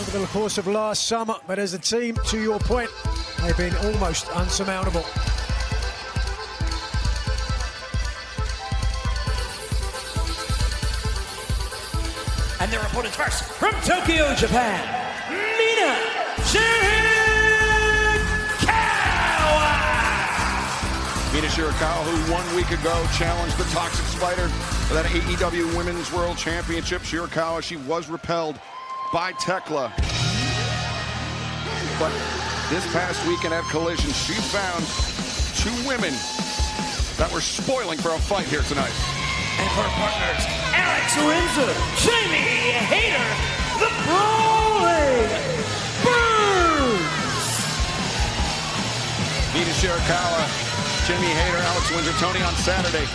over the course of last summer, but as a team, to your point, they've been almost unsurmountable. And their opponents first, from Tokyo, Japan, Mina Shirakawa! Mina Shirakawa, who 1 week ago challenged the Toxic Spider for that AEW Women's World Championship. Shirakawa, she was repelled by Tekla. But this past weekend at Collision, she found two women that were spoiling for a fight here tonight. And her partners, Windsor, Hayter, The Brawling, Mina Shirakawa, Hayter, Windsor, Tony on Saturday.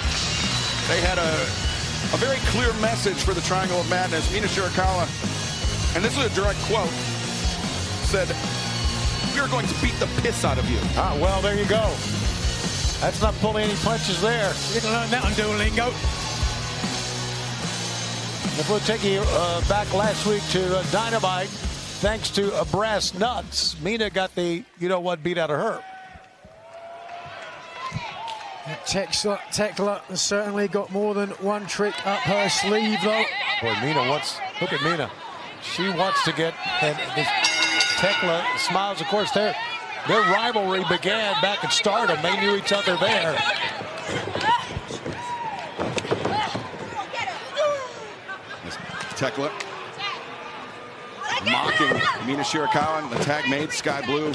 They had a very clear message for the Triangle of Madness. Mina Shirakawa, and this is a direct quote, said, "We're going to beat the piss out of you." Ah, well, there you go. That's not pulling any punches there. You didn't learn that on Duolingo. If we'll take you back last week to Dynamite, thanks to brass nuts, Mina got the you-know-what beat out of her. Tekla has certainly got more than one trick up her sleeve, though. Boy, Mina look at Mina. She wants to get, and Tekla smiles. Of course, their rivalry began back at Stardom. They knew each other there. Tekla mocking Mina Shirakawa, the tag made Sky Blue